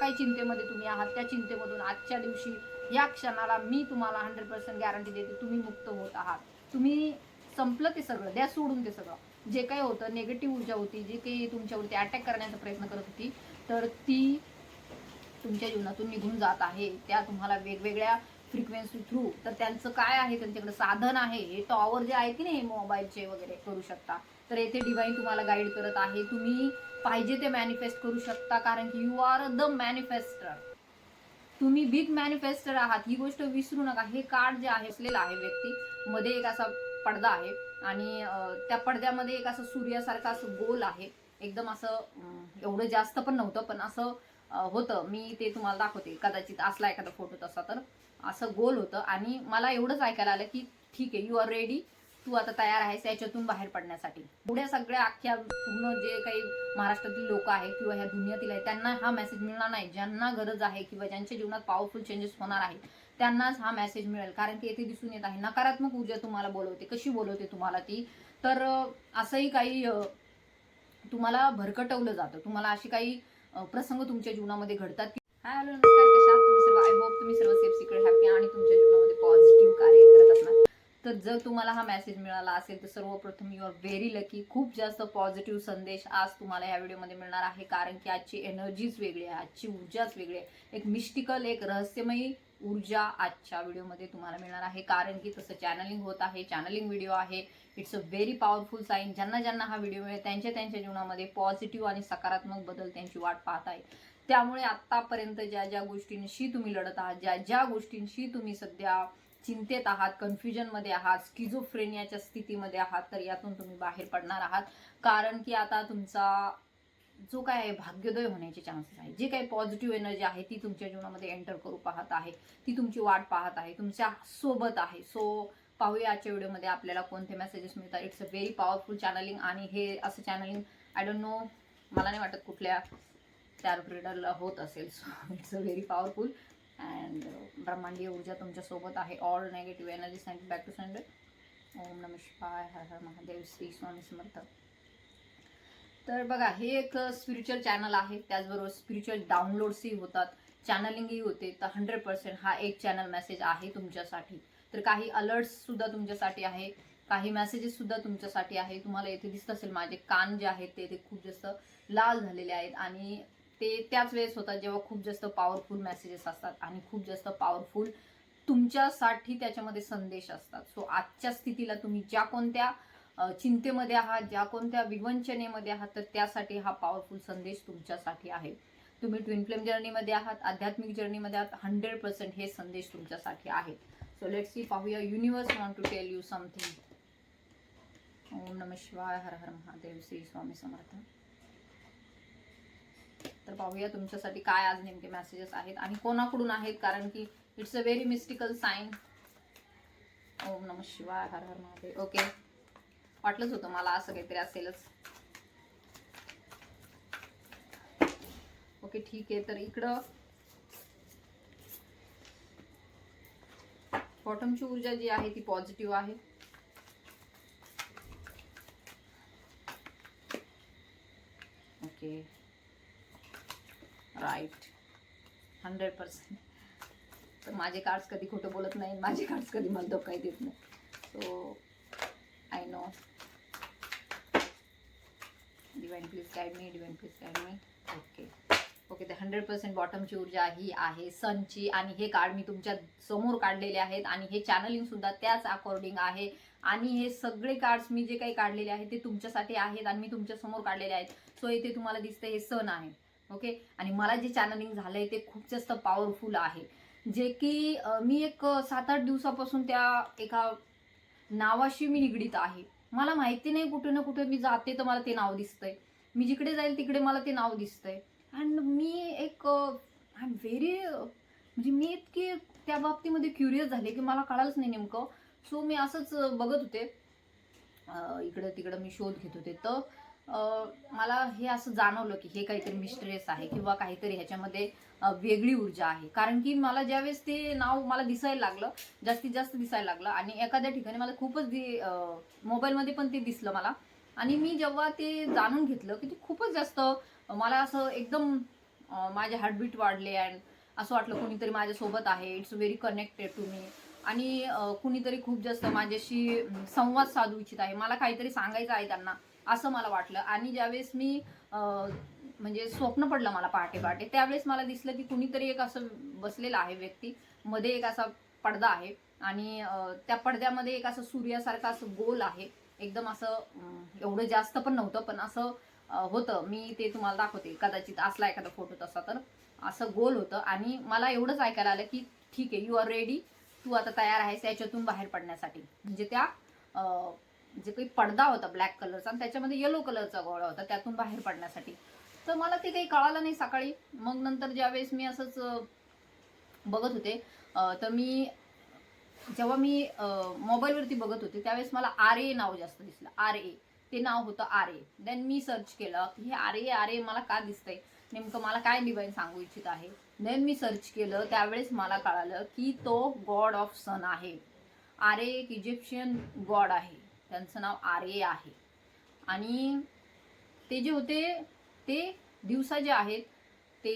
काही चिंतेमध्ये तुम्ही आहात त्या चिंतेमधून आजच्या दिवशी या क्षणाला मी तुम्हाला 100% गॅरंटी देते, तुम्ही मुक्त होत आहात. तुम्ही संपलं ते सगळं, द्या सोडून ते सगळं. जे काही होतं नेगेटिव्ह ऊर्जा होती, जे काही तुमच्यावरती अटॅक करण्याचा प्रयत्न करत होती, तर ती तुमच्या जीवनातून निघून जात आहे. त्या तुम्हाला वेगवेगळ्या फ्रिक्वेन्सी थ्रू, तर त्यांचं काय आहे, त्यांच्याकडे साधन आहे, हे टॉवर जे आहे की नाही मोबाईलचे वगैरे करू शकता. तर येथे डिवाइन तुम्हाला गाईड करत आहे. तुम्ही पाहिजे ते मॅनिफेस्ट करू शकता, कारण की यू आर द मॅनिफेस्टर. तुम्ही बिग मॅनिफेस्टर आहात, ही गोष्ट विसरू नका. हे कार्ड जे आहे असलेलं आहे व्यक्ती मध्ये एक असा पडदा आहे आणि त्या पडद्यामध्ये एक असं सूर्यासारखं असं गोल आहे, एकदम असं एवढं जास्त पण नव्हतं, पण असं होतं. मी ते तुम्हाला दाखवते, कदाचित असला एखादा फोटो तसा, तर असं गोल होतं. आणि मला एवढंच ऐकायला आलं की ठीक आहे, यू आर रेडी, तू आता तयार आहेस याच्यातून बाहेर पडण्यासाठी. पुढे सगळ्या अख्ख्या पूर्ण जे काही महाराष्ट्रातील लोक आहेत किंवा ह्या दुनियातील आहेत त्यांना हा मेसेज मिळणार नाही. ज्यांना गरज आहे किंवा ज्यांच्या जीवनात पॉवरफुल चेंजेस होणार आहेत त्यांनाच हा मेसेज मिळेल. कारण की येथे दिसून येत आहे नकारात्मक ऊर्जा तुम्हाला बोलवते. कशी बोलवते तुम्हाला ती, तर असंही काही तुम्हाला भरकटवलं जातं. तुम्हाला अशी काही प्रसंग तुमच्या जीवनामध्ये घडतात. हाय, हॅलो, नमस्कार, कशा आहात तुम्ही सर्व? आय होप तुम्ही सर्व सेफ, सिक्रेट, हॅपी आणि तुमच्या जीवनामध्ये पॉझिटिव्ह कार्य करत असणार. तर जर तुम्हाला हा मेसेज मिळाला असेल तर सर्वप्रथम यू आर व्हेरी लकी. खूप जास्त पॉझिटिव्ह संदेश आज तुम्हाला या व्हिडिओमध्ये मिळणार आहे, कारण की आजची एनर्जीच वेगळी आहे, आजची ऊर्जाच वेगळी आहे. एक मिस्टिकल, एक रहस्यमयी ऊर्जा आजच्या व्हिडिओमध्ये तुम्हाला मिळणार आहे, कारण की तसं चॅनलिंग होत आहे, चॅनलिंग व्हिडिओ आहे. It's a very powerful sign. ज्यांना ज्यांना हा व्हिडिओ मिळेल त्यांच्या त्यांच्या जीवनामध्ये पॉझिटिव्ह आणि सकारात्मक बदल त्यांची वाट पाहत आहे. त्यामुळे आतापर्यंत ज्या ज्या गोष्टींशी तुम्ही लढत आहात, ज्या ज्या गोष्टींशी तुम्ही सध्या चिंतेत आहात, कन्फ्युजनमध्ये आहात, स्किझोफ्रेनियाच्या स्थितीमध्ये आहात, तर यातून तुम्ही बाहेर पडणार आहात. कारण की आता तुमचा जो काय आहे भाग्योदय होण्याचे चान्सेस आहे. जे काही पॉझिटिव्ह एनर्जी आहे ती तुमच्या जीवनामध्ये एंटर करू पाहत आहे, ती तुमची वाट पाहत आहे, तुमच्या सोबत आहे. सो पाहूया आजच्या व्हिडिओमध्ये आपल्याला कोणते मेसेजेस मिळतात. इट्स अ व्हेरी पॉवरफुल चॅनलिंग आणि हे असं चॅनलिंग आय डोंट नो, मला नाही वाटत कुठल्या टॅरोट रीडरला होत असेल. So it's a very powerful and ब्रह्मांडीय ऊर्जा तुमच्या सोबत आहे. All negative energy send back to sender. ओम नमः शिवाय, हर हर महादेव, श्री स्वामी समर्थ. तर बघा, हे एक स्पिरिच्युअल चॅनल आहे, त्याचबरोबर स्पिरिच्युअल डाउनलोड्सही होतात, चॅनलिंगही होते. तर 100% हा एक चॅनल मेसेज आहे तुमच्यासाठी. तर काही अलर्ट्स सुद्धा तुमच्यासाठी आहे, काही मेसेजेस सुद्धा तुमच्यासाठी आहे. तुम्हाला येथे दिसत असेल माझे कान जे आहेत ते खूप जास्त लाल झालेले आहेत आणि ते त्याच वेळेस होतात जेव्हा खूप जास्त पॉवरफुल मेसेजेस असतात आणि खूप जास्त पॉवरफुल तुमच्यासाठी त्याच्यामध्ये संदेश असतात. सो आजच्या स्थितीला तुम्ही ज्या कोणत्या चिंतेमध्ये आहात, ज्या कोणत्या विवंचनेमध्ये आहात, तर त्यासाठी हा पॉवरफुल संदेश तुमच्यासाठी आहे. तुम्ही ट्विन फ्लेम जर्नीमध्ये आहात, आध्यात्मिक जर्नीमध्ये आहात, 100% हे संदेश तुमच्यासाठी आहे. सो लेट्स सी, पाहूया universe want to tell you something. ओम नमः शिवाय, हर हर महादेव, श्री स्वामी समर्थ. तर पाहूया तुमच्यासाठी काय आज नेमके मेसेजेस आहेत आणि कोणाकडून आहेत, कारण की it's a very mystical sign. ओम नमः शिवाय, हर हर महादेव. ओके, वाटलंच होतं मला असं काहीतरी असेलच. ओके, ठीक आहे. तर इकडं बॉटमची ऊर्जा जी आहे ती पॉझिटिव्ह आहे. Okay, right, 100%. तर माझे कार्ड्स कधी खोटं बोलत नाही, माझे कार्ड्स कधी मला धोका देत नाही. So I know. Divine please guide me, divine please guide me. Okay okay, ते 100% बॉटमची ऊर्जा ही आहे सनची. आणि हे कार्ड मी तुमच्या समोर काढलेले आहेत आणि हे चॅनलिंग सुद्धा त्याच अकॉर्डिंग आहे. आणि हे सगळे कार्ड्स मी जे काही काढलेले आहेत ते तुमच्यासाठी आहेत आणि मी तुमच्या समोर काढलेले आहेत. सो इथे तुम्हाला दिसतंय हे सन आहे. ओके, आणि मला जे चॅनलिंग झालंय ते खूप जास्त पॉवरफुल आहे, जे की मी एक 7-8 दिवसापासून त्या एका नावाशी मी निगडीत आहे. मला माहिती नाही, कुठे ना कुठे मी जाते तर मला ते नाव दिसतंय, मी जिकडे जाईल तिकडे मला ते नाव दिसतंय. अँड मी एक आय एम व्हेरी, म्हणजे मी इतकी त्या बाबतीमध्ये क्युरियस झाले की मला कळालंच नाही नेमकं. सो मी असंच बघत होते, इकडं तिकडं मी शोध घेत होते. तर मला हे असं जाणवलं की हे काहीतरी मिस्टरीयस आहे किंवा काहीतरी ह्याच्यामध्ये वेगळी ऊर्जा आहे. कारण की मला ज्यावेळेस ते नाव मला दिसायला लागलं, जास्तीत जास्त दिसायला लागलं आणि एखाद्या ठिकाणी मला खूपच मोबाईलमध्ये पण ते दिसलं मला. आणि मी जेव्हा ते जाणून घेतलं की ते खूपच जास्त मला असं एकदम माझे हार्टबीट वाढले अँड असं वाटलं कुणीतरी माझ्यासोबत आहे, it's very connected to me. आणि कुणीतरी खूप जास्त माझ्याशी संवाद साधू इच्छित आहे, मला काहीतरी सांगायचं आहे त्यांना, असं मला वाटलं. आणि ज्यावेळेस मी म्हणजे स्वप्न पडलं मला पहाटे पहाटे, त्यावेळेस मला दिसलं की कुणीतरी एक असं बसलेलं आहे व्यक्ती, मध्ये एक असा पडदा आहे आणि त्या पडद्यामध्ये एक असं सूर्यासारखं असं गोल आहे, एकदम असं एवढं जास्त पण नव्हतं पण असं होतं. मी ते तुम्हाला दाखवते, कदाचित असला एखादा फोटो तसा, तर असं गोल होतं. आणि मला एवढंच ऐकायला आलं की ठीक आहे, यू आर रेडी, तू आता तयार आहेस याच्यातून बाहेर पडण्यासाठी. म्हणजे त्या जे काही पडदा होता ब्लॅक कलरचा आणि त्याच्यामध्ये येलो कलरचा गोळा होता, त्यातून बाहेर पडण्यासाठी. तर मला ते काही कळालं नाही सकाळी. मग नंतर ज्यावेळेस मी असंच बघत होते, तर जेव्हा मी मोबाईलवरती बघत होते त्यावेळेस मला RA नाव जास्त दिसलं. RA ते नाव होतं RA. देन मी सर्च केलं की हे RA मला का दिसतंय, नेमकं मला काय डिवाइन सांगू इच्छित आहे. देन मी सर्च केलं, त्यावेळेस मला कळालं की तो गॉड ऑफ सन आहे. RA एक इजिप्शियन गॉड आहे, त्यांचं नाव RA आहे. आणि ते जे होते ते दिवसा जे आहेत ते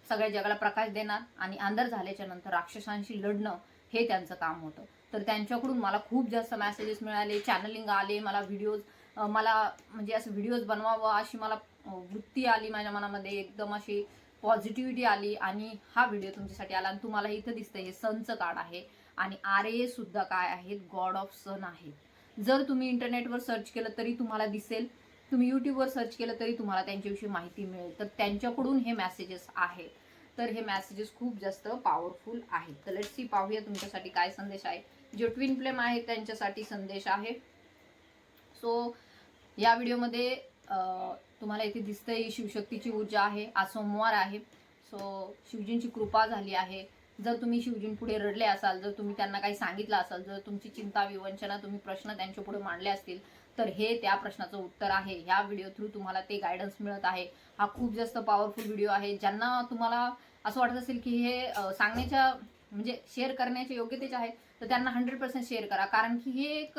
सगळ्या जगाला प्रकाश देणार आणि अंधार झाल्याच्या नंतर राक्षसांशी लढणं हे त्यांचं काम होतं. तर त्यांच्याकडून मला खूप जास्त मेसेजेस मिळाले, चॅनलिंग आले, मला व्हिडिओज, मला म्हणजे असं व्हिडिओज बनवावं अशी मला वृत्ती आली माझ्या मनामध्ये, एकदम अशी पॉझिटिव्हिटी आली. आणि हा व्हिडिओ तुमच्यासाठी आला. आणि तुम्हाला इथं दिसतंय हे सनचं कार्ड आहे आणि RA सुद्धा काय आहेत, गॉड ऑफ सन आहे. जर तुम्ही इंटरनेटवर सर्च केलं तरी तुम्हाला दिसेल, तुम्ही यूट्यूबवर सर्च केलं तरी तुम्हाला त्यांच्याविषयी माहिती मिळेल. तर त्यांच्याकडून हे मेसेजेस आहेत. तर हे मेसेजेस खूप जास्त पॉवरफुल आहेत. तर लेट्स सी, पाहूया तुमच्यासाठी काय संदेश आहे. जे ट्विन फ्लेम आहेत त्यांच्यासाठी संदेश आहे. सो या व्हिडिओमध्ये तुम्हाला इथे दिसतंय शिवशक्तीची ऊर्जा आहे. आज सोमवार आहे, सो शिवजींची कृपा झाली आहे. जर तुम्ही शिवजींपुढे रडले असाल, जर तुम्ही त्यांना काही सांगितलं असाल, जर तुमची चिंता विवंचना तुम्ही प्रश्न त्यांच्या पुढे मांडले असतील, तर हे त्या प्रश्नाचं उत्तर आहे. ह्या व्हिडिओ थ्रू तुम्हाला ते गायडन्स मिळत आहे. हा खूप जास्त पॉवरफुल व्हिडिओ आहे. ज्यांना तुम्हाला असं वाटत असेल की हे सांगण्याच्या म्हणजे शेअर करण्याच्या योग्यतेचे आहे, तर त्यांना 100% शेअर करा. कारण की हे एक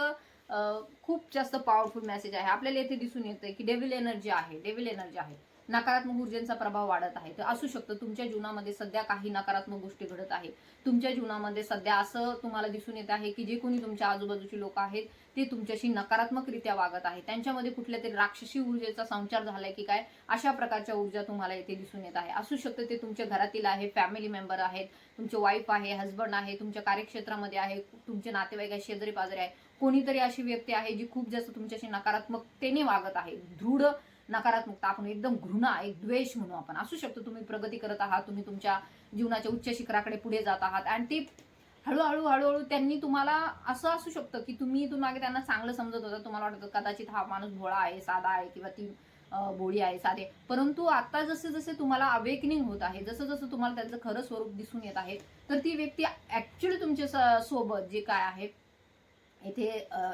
खूप जास्त पॉवरफुल मेसेज आहे. आपल्याला येथे दिसून येतंय की डेव्हिल एनर्जी आहे. नकारात्मक ऊर्जेचा प्रभाव वाढत आहे. तर असू शकतं तुमच्या जीवनामध्ये सध्या काही नकारात्मक गोष्टी घडत आहेत. तुमच्या जीवनामध्ये सध्या असं तुम्हाला दिसून येत आहे की जे कोणी तुमच्या आजूबाजूची लोक आहेत ते तुमच्याशी नकारात्मकरित्या वागत आहेत. त्यांच्यामध्ये कुठल्या तरी राक्षसी ऊर्जेचा संचार झालाय की काय, अशा प्रकारच्या ऊर्जा तुम्हाला येथे दिसून येत आहे. असू शकतं ते तुमच्या घरातील आहे, फॅमिली मेंबर आहेत, तुमचे वाईफ आहे, हजबंड आहे, तुमच्या कार्यक्षेत्रामध्ये आहे, तुमचे नातेवाईक आहे, शेजारी पाजारी आहे. कोणीतरी अशी व्यक्ती आहे जी खूप जास्त तुमच्याशी नकारात्मकतेने वागत आहे. दृढ नकारात्मकता, आपण एकदम घृणा, एक द्वेष म्हणू आपण. असू शकतो तुम्ही प्रगती करत आहात, तुम्ही तुमच्या जीवनाच्या उच्च शिखराकडे पुढे जात आहात आणि ते हळूहळू त्यांनी तुम्हाला, असं असू शकतं की तुम्ही इथून मागे त्यांना चांगलं समजत होता, तुम्हाला वाटतं कदाचित हा माणूस भोळा आहे, साधा आहे किंवा ती भोळी आहे, साधे. परंतु आता जसे जसे तुम्हाला अवेकनिंग होत आहे, जसं जसं तुम्हाला त्यांचं खरं स्वरूप दिसून येत आहे, तर ती व्यक्ती ऍक्च्युली तुमच्या सोबत जे काय आहे इथे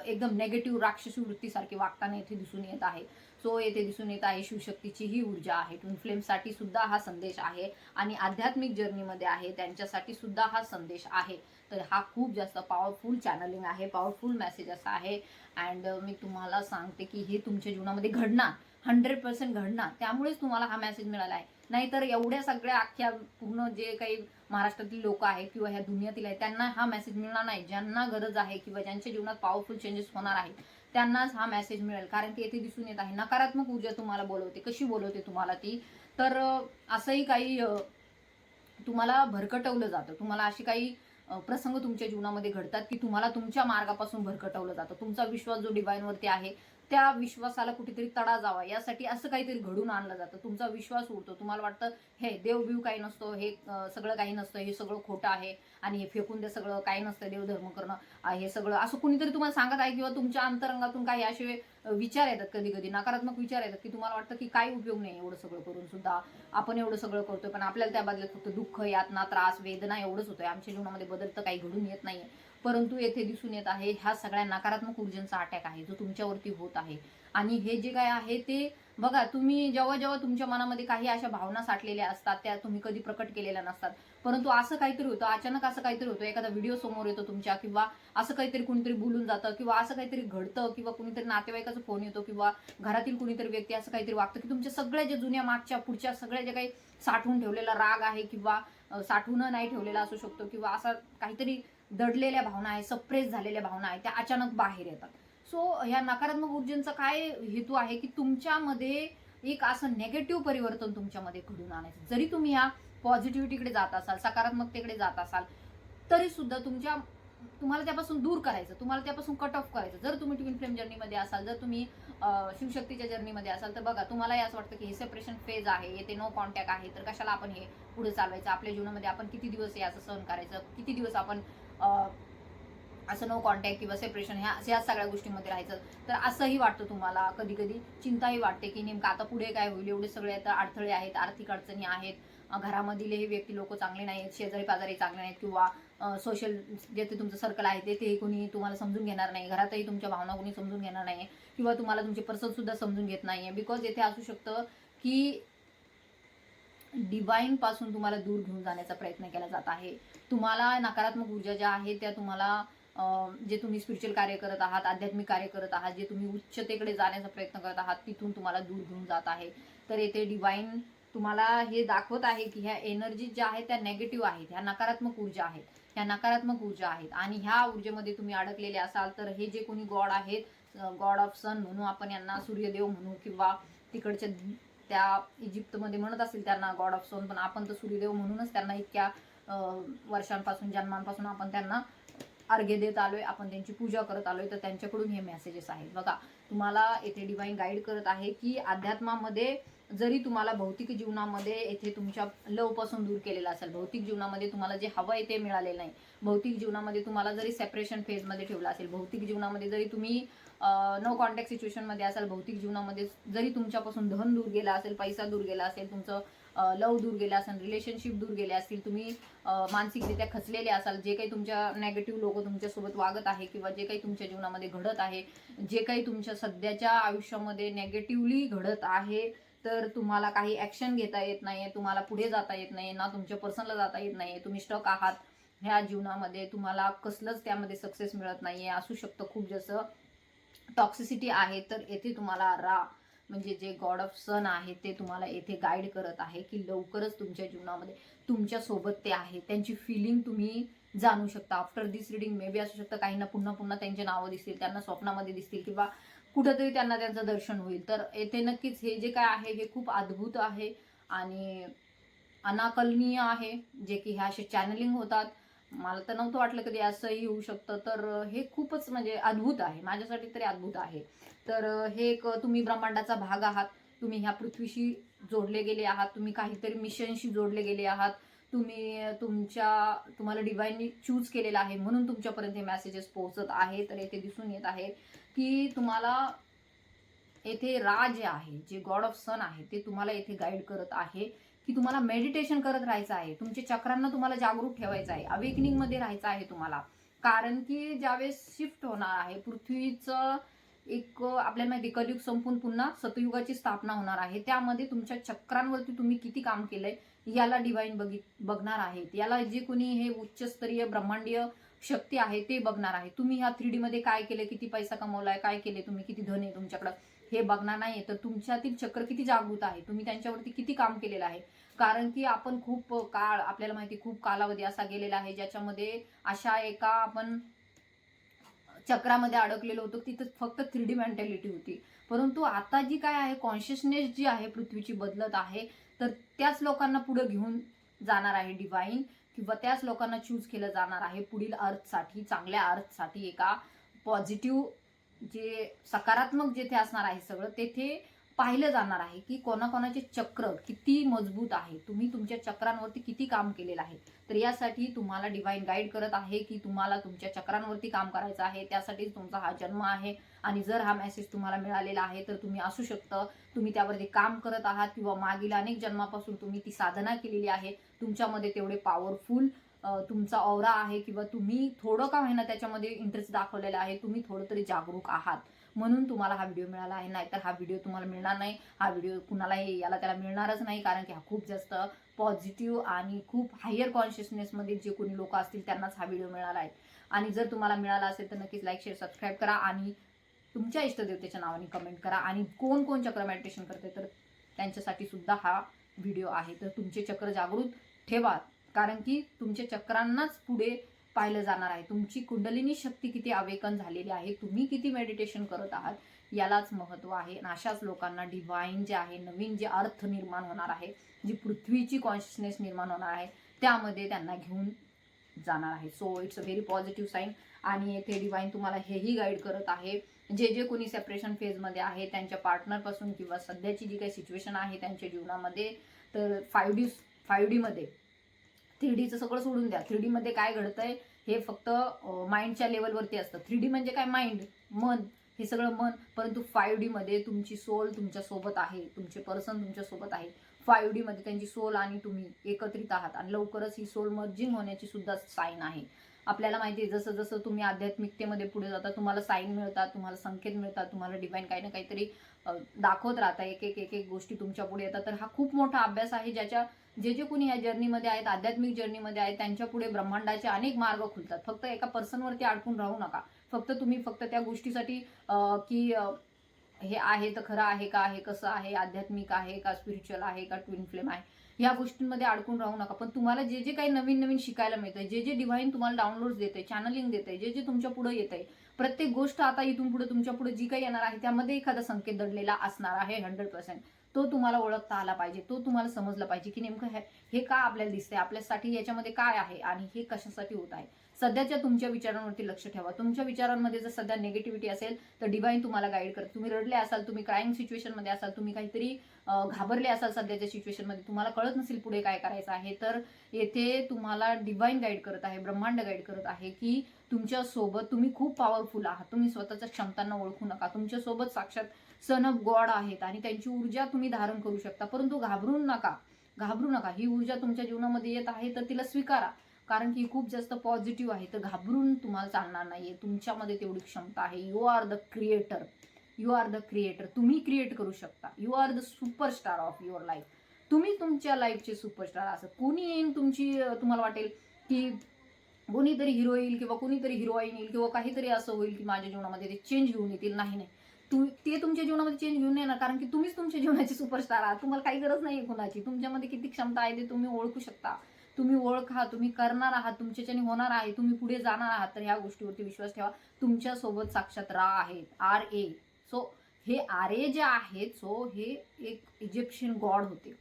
एकदम नेगेटिव्ह राक्षसी वृत्तीसारखी वागताना इथे दिसून येत आहे. सो येथे दिसून येत आहे शिवशक्तीची ही ऊर्जा आहे. ट्विन फ्लेमसाठी सुद्धा हा संदेश आहे आणि आध्यात्मिक जर्नीमध्ये आहे त्यांच्यासाठी सुद्धा हा संदेश आहे. तर हा खूप जास्त पॉवरफुल चॅनलिंग आहे, पॉवरफुल मेसेजेस आहे. अँड मी तुम्हाला सांगते की हे तुमच्या जीवनामध्ये घडणार, 100% घडणार. त्यामुळेच तुम्हाला हा मेसेज मिळाला आहे. नाहीतर एवढ्या सगळ्या अख्ख्या पूर्ण जे काही महाराष्ट्रातील लोक आहेत किंवा ह्या दुनियातील आहेत त्यांना हा मेसेज मिळणार नाही. ज्यांना गरज आहे किंवा ज्यांच्या जीवनात पॉवरफुल चेंजेस होणार आहेत त्यांनाच हा मेसेज मिळेल. कारण की येथे दिसून येत आहे नकारात्मक ऊर्जा तुम्हाला बोलवते. कशी बोलवते तुम्हाला ती, तर असंही काही तुम्हाला भरकटवलं जातं. तुम्हाला अशी काही प्रसंग तुमच्या जीवनामध्ये घडतात की तुम्हाला तुमच्या मार्गापासून भरकटवलं जातं. तुमचा विश्वास जो डिवाइनवरती आहे त्या विश्वासाला कुठेतरी तडा जावा यासाठी असं काहीतरी घडून आणलं जातं. तुमचा विश्वास उडतो, तुम्हाला वाटतं हे देवबीव काही नसतो, हे सगळं काही नसतं, हे सगळं खोटं आहे आणि हे फेकून दे, सगळं काही नसतं, देवधर्म करणं हे सगळं, असं कुणीतरी तुम्हाला सांगत आहे. किंवा तुमच्या अंतरंगातून काही असे विचार येतात, कधी कधी नकारात्मक विचार येतात की तुम्हाला वाटतं की काही उपयोग नाही एवढं सगळं करून सुद्धा, आपण एवढं सगळं करतोय पण आपल्याला त्या बदल्यात फक्त दुःख, यातना, त्रास, वेदना एवढंच होतंय. आमच्या जीवनामध्ये बदल तर काही घडून येत नाहीये. परंतु येथे दिसून येत आहे ह्या सगळ्या नकारात्मक ऊर्जांचा अटॅक आहे जो तुमच्यावरती होत आहे. आणि हे जे काय आहे ते बघा, तुम्ही जेव्हा जेव्हा तुमच्या मनामध्ये काही अशा भावना साठलेल्या असतात, त्या तुम्ही कधी प्रकट केलेल्या नसतात, परंतु असं काहीतरी होतं, अचानक असं काहीतरी होतं, एखादा व्हिडिओ समोर येतो तुमच्या, किंवा असं काहीतरी कुणीतरी बोलून जातं, किंवा असं काहीतरी घडतं, किंवा कुणीतरी नातेवाईकाचा फोन येतो, किंवा घरातील कुणीतरी व्यक्ती असं काहीतरी वागतं की तुमच्या सगळ्या ज्या जुन्या मागच्या पुढच्या सगळ्या जे काही साठवून ठेवलेला राग आहे, किंवा साठवून नाही ठेवलेला असू शकतो, किंवा असा काहीतरी दडलेल्या भावना आहे, सप्रेस झालेल्या भावना आहे, त्या अचानक बाहेर येतात. सो ह्या नकारात्मक ऊर्जेचा काय हेतू आहे की तुमच्यामध्ये एक असं नेगेटिव्ह परिवर्तन तुमच्यामध्ये घडून आणायचं. जरी तुम्ही ह्या पॉझिटिव्हिटीकडे जात असाल, सकारात्मकतेकडे जात असाल, तरी सुद्धा तुम्हाला त्यापासून दूर करायचं, तुम्हाला त्यापासून कट ऑफ करायचं. जर तुम्ही ट्विन फ्लेम जर्नीमध्ये असाल, जर तुम्ही शिवशक्तीच्या जर्नीमध्ये असाल, तर बघा, तुम्हालाही असं वाटतं की हे सेपरेशन फेज आहे, येथे नो कॉन्टॅक्ट आहे, तर कशाला आपण हे पुढे चालवायचं. आपल्या जीवनामध्ये आपण किती दिवस हे असं सहन करायचं, किती दिवस आपण असं नो कॉन्टॅक्ट किंवा सेपरेशन ह्या सगळ्या गोष्टींमध्ये राहायचं. तर असंही वाटतं तुम्हाला, कधी कधी चिंताही वाटते की नेमकं आता पुढे काय होईल. एवढे सगळे आता अडथळे आहेत, आर्थिक अडचणी आहेत, घरामधील हे व्यक्ती लोक चांगले नाहीत, शेजारी पाजारी चांगले नाहीत, किंवा सोशल जे ते तुमचं सर्कल आहे ते कोणी तुम्हाला समजून घेणार नाही, घरातही तुमच्या भावना कोणी समजून घेणार नाही, किंवा तुम्हाला तुमचे पर्सन सुद्धा समजून घेत नाहीये. बिकॉज येथे असू शकतं की डिवाइन पासून तुम्हाला दूर घेऊन जाण्याचा प्रयत्न केला जात आहे. तुम्हाला नकारात्मक ऊर्जा ज्या आहेत त्या तुम्हाला जे तुम्ही स्पिरिच्युअल कार्य करत आहात, आध्यात्मिक कार्य करत आहात, जे तुम्ही उच्चतेकडे जाण्याचा प्रयत्न करत आहात, तिथून तुम्हाला दूर घेऊन जात आहे. तर येथे डिवाइन तुम्हाला हे दाखवत आहे की ह्या एनर्जी ज्या आहेत त्या नेगेटिव्ह आहेत, ह्या नकारात्मक ऊर्जा आहेत, ह्या नकारात्मक ऊर्जा आहेत. आणि ह्या ऊर्जेमध्ये तुम्ही अडकलेले असाल तर हे जे कोणी गॉड आहेत, गॉड ऑफ सन म्हणू आपण यांना, सूर्यदेव म्हणू, किंवा तिकडच्या त्या इजिप्तमध्ये म्हणत असेल त्यांना गॉड ऑफ सन, पण आपण तर सूर्यदेव म्हणूनच त्यांना इतक्या वर्षांपासून, जन्मांपासून आपण त्यांना अर्घ्य देत आलोय, आपण त्यांची पूजा करत आलोय. तर त्यांच्याकडून हे मेसेजेस आहेत. बघा, तुम्हाला येथे डिवाइन गाईड करत आहे की अध्यात्मामध्ये जरी तुम्हाला भौतिक जीवनामध्ये येथे तुमच्या लव पासून दूर केलेलं असेल, भौतिक जीवनामध्ये तुम्हाला जे हवं आहे ते मिळालेलं नाही, भौतिक जीवनामध्ये तुम्हाला जरी सेपरेशन फेजमध्ये ठेवलं असेल, भौतिक जीवनामध्ये जरी तुम्ही नो कॉन्टॅक्ट सिच्युएशनमध्ये असाल, भौतिक जीवनामध्ये जरी तुमच्यापासून धन दूर गेला असेल, पैसा दूर गेला असेल, तुमचं लव दूर गेला असेल, रिलेशनशिप दूर गेले असतील, तुम्ही मानसिकरित्या खचलेले असाल, जे काही तुमच्या नेगेटिव्ह लोक तुमच्यासोबत वागत आहे, किंवा जे काही तुमच्या जीवनामध्ये घडत आहे, जे काही तुमच्या सध्याच्या आयुष्यामध्ये नेगेटिव्हली घडत आहे, तर तुम्हाला काही ॲक्शन घेता येत नाहीये, तुम्हाला पुढे जाता येत नाही ना, तुमच्या पर्सनला जाता येत नाहीये, तुम्ही स्टक आहात ह्या जीवनामध्ये, तुम्हाला कसलंच त्यामध्ये सक्सेस मिळत नाहीये. असू शकतं खूप जास्त टॉक्सिसिटी आहे. तर येथे तुम्हाला म्हणजे जे गॉड ऑफ सन आहे ते तुम्हाला येथे गाईड करत आहे की लवकरच तुमच्या जीवनामध्ये तुमच्या सोबत ते आहे. त्यांची फिलिंग तुम्ही जाणू शकता. After this reading may be असू शकतं काहींना पुन्हा पुन्हा त्यांचे नावं दिसतील, त्यांना स्वप्नामध्ये दिसतील, किंवा कुठंतरी त्यांना त्यांचं दर्शन होईल. तर येथे नक्कीच हे जे काय आहे हे खूप अद्भुत आहे आणि अनाकलनीय आहे, जे की ह्या असे चॅनलिंग होतात. मला तर नव्हतं वाटलं कधी असंही होऊ शकतं. तर हे खूपच म्हणजे अद्भुत आहे, माझ्यासाठी तरी अद्भुत आहे. तर हे एक तुम्ही ब्रह्मांडाचा भाग आहात, तुम्ही ह्या पृथ्वीशी जोडले गेले आहात, तुम्ही काहीतरी मिशनशी जोडले गेले आहात, तुम्हाला डिवाइनली चूज केलेलं आहे, म्हणून तुमच्यापर्यंत हे मेसेजेस पोहोचत आहे. तर येथे दिसून येत आहे की तुम्हाला येथे जे आहे, जे गॉड ऑफ सन आहे, ते तुम्हाला येथे गाईड करत आहे की तुम्हाला मेडिटेशन करत राहायचं आहे, तुमच्या चक्रांना तुम्हाला जागरूक ठेवायचं आहे, अवेकनिंग मध्ये राहायचं आहे तुम्हाला. कारण की ज्यावेळेस शिफ्ट होणार आहे पृथ्वीचं एक, आपल्याला माहिती कलियुग संपून पुन्हा सतयुगाची स्थापना होणार आहे, त्यामध्ये तुमच्या चक्रांवरती तुम्ही किती काम केलंय याला डिवाइन बघणार आहेत. याला जे कोणी हे उच्चस्तरीय ब्रह्मांडीय शक्ती आहे ते बघणार आहे. तुम्ही ह्या 3D मध्ये काय केलं, किती पैसा कमवलाय, काय केले तुम्ही, किती धन आहे तुमच्याकडे, हे बघणार नाही. तर तुमच्यातील चक्र किती जागृत आहे, तुम्ही त्यांच्यावरती किती काम केलेलं आहे. कारण की आपण खूप काळ, आपल्याला माहिती खूप कालावधी असा गेलेला आहे ज्याच्यामध्ये अशा एका आपण चक्रामध्ये अडकलेलो होतो, तिथं फक्त 3D मेंटॅलिटी होती. परंतु आता जी काय आहे, कॉन्शियसनेस जी आहे पृथ्वीची बदलत आहे. तर त्याच लोकांना पुढे घेऊन जाणार आहे डिवाइन, किंवा त्याच लोकांना चूज केलं जाणार आहे पुढील अर्थसाठी, चांगल्या अर्थसाठी, एका पॉझिटिव्ह जे सकारात्मक जेथे असणार आहे सगळं, तेथे पाहिलं जाणार आहे की कोणाकोणाचे चक्र किती मजबूत आहे, तुम्ही तुमच्या चक्रांवरती किती काम केलेलं आहे. तर यासाठी तुम्हाला डिवाइन गाईड करत आहे की तुम्हाला तुमच्या चक्रांवरती काम करायचं आहे, त्यासाठीच तुमचा हा जन्म आहे. आणि जर हा मेसेज तुम्हाला मिळालेला आहे तर तुम्ही असू शकतं तुम्ही त्यावरती काम करत आहात, किंवा मागील अनेक जन्मापासून तुम्ही ती साधना केलेली आहे, तुमच्यामध्ये तेवढे पॉवरफुल तुमचा ऑरा आहे, किंवा तुम्ही थोडं का होईना त्याच्यामध्ये इंटरेस्ट दाखवलेला आहे, तुम्ही थोडं तरी जागरूक आहात. म्हणून तुम्हाला हा व्हिडिओ मिळाला आहे, नाहीतर हा व्हिडिओ तुम्हाला मिळणार नाही. हा व्हिडिओ कुणालाही याला त्याला मिळणारच नाही, कारण की हा खूप जास्त पॉझिटिव्ह आणि खूप हायर कॉन्शियसनेसमध्ये जे कोणी लोक असतील त्यांनाच हा व्हिडिओ मिळाला आहे. आणि जर तुम्हाला मिळाला असेल तर नक्कीच लाईक शेअर सबस्क्राईब करा आणि तुमच्या इष्टदेवतेच्या नावाने कमेंट करा. आणि कोण कोण चक्र मेडिटेशन करते तर त्यांच्यासाठी सुद्धा हा व्हिडिओ आहे. तर तुमचे चक्र जागृत ठेवा, कारण की तुमच्या चक्रांनाच पुढे पाहिलं जाणार आहे. तुमची कुंडलिनी शक्ती किती अवेकन झालेली आहे, तुम्ही किती मेडिटेशन करत आहात यालाच महत्त्व आहे. आणि अशाच लोकांना डिव्हाइन जे आहे, नवीन जे अर्थ निर्माण होणार आहे, जी पृथ्वीची कॉन्शियसनेस निर्माण होणार आहे, त्यामध्ये त्यांना घेऊन जाणार आहे. So it's a very positive sign. आणि येथे डिव्हाइन तुम्हाला हेही गाईड करत आहे, जे जे कोणी सेपरेशन फेजमध्ये आहे त्यांच्या पार्टनरपासून किंवा सध्याची जी काही सिच्युएशन आहे त्यांच्या जीवनामध्ये, तर 5D मध्ये 3Dचं सगळं सोडून द्या. 3D मध्ये काय घडतंय हे फक्त माइंडच्या लेवलवरती असतं. 3D म्हणजे काय, माइंड, मन, हे सगळं मन. परंतु 5D मध्ये तुमची सोल तुमच्यासोबत आहे, तुमचे पर्सन तुमच्यासोबत आहे. 5D मध्ये त्यांची सोल आणि तुम्ही एकत्रित आहात आणि लवकरच ही सोल मर्जिंग होण्याची सुद्धा साईन आहे. आपल्याला माहिती आहे, जसं जसं तुम्ही आध्यात्मिकतेमध्ये पुढे जाता तुम्हाला साईन मिळतात, तुम्हाला संकेत मिळतात, तुम्हाला डिव्हाइन काही ना काहीतरी दाखवत राहता, एक एक एक एक गोष्टी तुमच्या पुढे येतात. तर हा खूप मोठा अभ्यास आहे, ज्याच्या जे जे कोणी ह्या जर्नीमध्ये आहेत, आध्यात्मिक जर्नीमध्ये आहेत, त्यांच्या पुढे ब्रह्मांडाचे अनेक मार्ग खुलतात. फक्त एका पर्सनवरती अडकून राहू नका. तुम्ही फक्त त्या गोष्टीसाठी की हे आहे तर खरं आहे का, हे कसं आहे, आध्यात्मिक आहे का, स्पिरिच्युअल आहे का, ट्विन फ्लेम आहे, ह्या गोष्टींमध्ये अडकून राहू नका. पण तुम्हाला जे जे काही नवीन नवीन शिकायला मिळतंय, जे जे डिव्हाइन तुम्हाला डाउनलोड्स देते, चॅनलिंग देते, जे जे तुमच्या पुढे येतंय, प्रत्येक गोष्ट आता इथून पुढे तुमच्या पुढे जी काही येणार आहे त्यामध्ये एखादा संकेत दडलेला असणार आहे 100%. तो तुम्हाला ओळखता आला पाहिजे, तो तुम्हाला समजला पाहिजे की नेमकं हे का आपल्याला दिसतंय, आपल्यासाठी याच्यामध्ये काय आहे आणि हे कशासाठी होत आहे. सध्याच्या तुमच्या विचारांवरती लक्ष ठेवा. तुमच्या विचारांमध्ये जर सध्या निगेटिव्हिटी असेल तर डिव्हाइन तुम्हाला गाईड करत. तुम्ही रडले असाल, तुम्ही क्राईंग सिच्युएशनमध्ये असाल, तुम्ही काहीतरी घाबरले असाल सध्याच्या सिच्युएशनमध्ये, तुम्हाला कळत नसेल पुढे काय करायचं आहे, तर येथे तुम्हाला डिव्हाइन गाईड करत आहे, ब्रह्मांड गाईड करत आहे की तुमच्या सोबत तुम्ही खूप पॉवरफुल आहात. तुम्ही स्वतःच्या क्षमतांना ओळखू नका. तुमच्या सोबत साक्षात सन ऑफ गॉड आहेत आणि त्यांची ऊर्जा तुम्ही धारण करू शकता. परंतु घाबरू नका. ही ऊर्जा तुमच्या जीवनामध्ये येत आहे तर तिला स्वीकारा, कारण की खूप जास्त पॉझिटिव्ह आहे. तर घाबरून तुम्हाला चालणार नाहीये. तुमच्यामध्ये तेवढी क्षमता आहे. You are the creator. तुम्ही क्रिएट करू शकता. You are the superstar of your life. तुम्ही तुमच्या लाईफचे सुपरस्टार. असं कोणी येईन तुम्हाला वाटेल की कोणीतरी हिरो येईल किंवा कोणीतरी हिरोईन येईल किंवा काहीतरी असं होईल की माझ्या जीवनामध्ये ते चेंज घेऊन येतील. नाही, ते तुमच्या जीवनामध्ये चेंज घेऊन येणार, कारण की तुम्हीच तुमच्या जीवनाचे सुपरस्टार आहात. तुम्हाला काही गरज नाहीये कुणाची. तुमच्यामध्ये किती क्षमता आहे ते तुम्ही ओळखू शकता. तुम्ही ओळखा, तुम्ही करणार आहात, तुमच्याच्याने होणार आहे, तुम्ही पुढे जाणार आहात. तर ह्या गोष्टीवरती विश्वास ठेवा. तुमच्या सोबत साक्षात रा आहेत, RA. सो हे RA जे आहेत, सो हे एक इजिप्शियन गॉड होते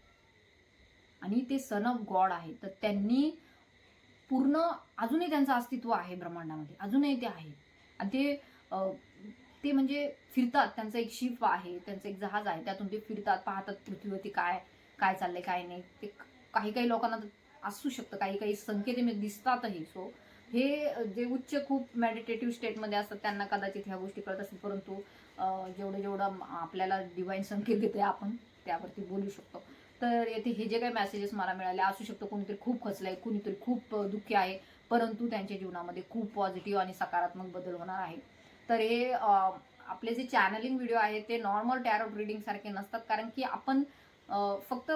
आणि ते सन ऑफ गॉड आहे. तर त्यांनी पूर्ण अजूनही त्यांचं अस्तित्व आहे ब्रह्मांडामध्ये, अजूनही ते आहे. आणि ते म्हणजे फिरतात. त्यांचं एक शिप आहे, त्यांचं एक जहाज आहे, त्यातून ते फिरतात, पाहतात पृथ्वीवरती काय काय चाललंय काय नाही. ते काही लोकांना असू शकतं, काही संकेत दिसतातही. सो हे जे उच्च खूप मेडिटेटिव्ह स्टेटमध्ये असतात त्यांना कदाचित ह्या गोष्टी कळत असतील. परंतु जेवढं आपल्याला डिव्हाइन संकेत देते आपण त्यावरती बोलू शकतो. तर येथे हे जे काही मेसेजेस मला मिळाले, असू शकतं कोणीतरी खूप खचलंय, कोणीतरी खूप दुःखी आहे, परंतु त्यांच्या जीवनामध्ये खूप पॉझिटिव्ह आणि सकारात्मक बदल होणार आहे. तर हे आपले जे चॅनलिंग व्हिडिओ आहेत ते नॉर्मल टॅरोट रिडिंग सारखे नसतात, कारण की आपण फक्त